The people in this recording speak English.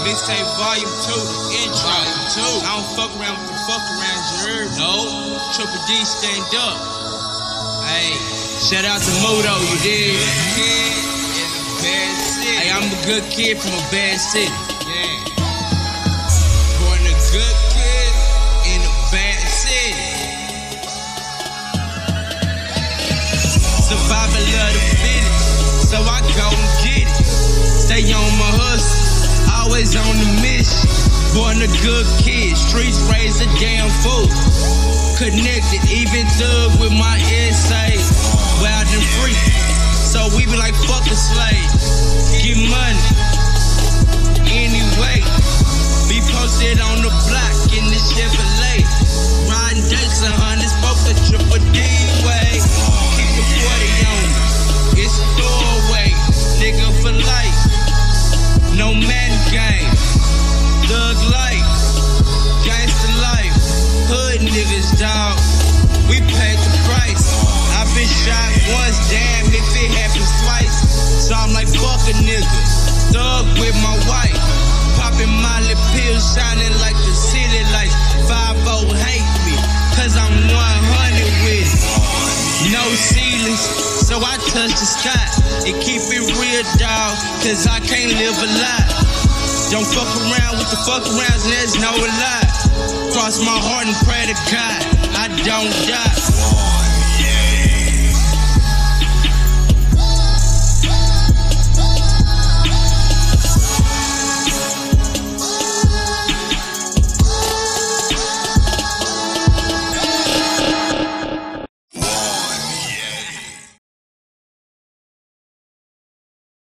Mixtape Volume 2, intro. I don't fuck around with the fuck around, you heard? No. Triple D, stand up. Hey, shout out to Mudo, you dig? Kid in a bad city. Hey, I'm a good kid from a bad city. Yeah. Born a good kid in a bad city. Survival of the fittest, so I go and get it. Stay on my hustle, always on the mission. Born a good kid, streets raise a damn fool. Connected, even thug with my essays. Wild and free, so we be like fuck a slave. Get money, anyway. Be posted on the block in the Chevrolet. Riding dates, 100, spoke the Triple D way. Keep the 40 on me, it's a doorway. Nigga for life, no man game. Thug life, gangsta life, hood niggas, dawg. We paid the price. I've been shot once, damn if it happens twice. So I'm like, fuck a nigga. Thug with my wife. Popping Molly pills, shining like the city lights. 5-0 hate me, cause I'm 100 with it. No ceilings, so I touch the sky. And keep it real, dawg, cause I can't live a lie. Don't fuck around with the fuck arounds, and there's no lie. Cross my heart and pray to God I don't die.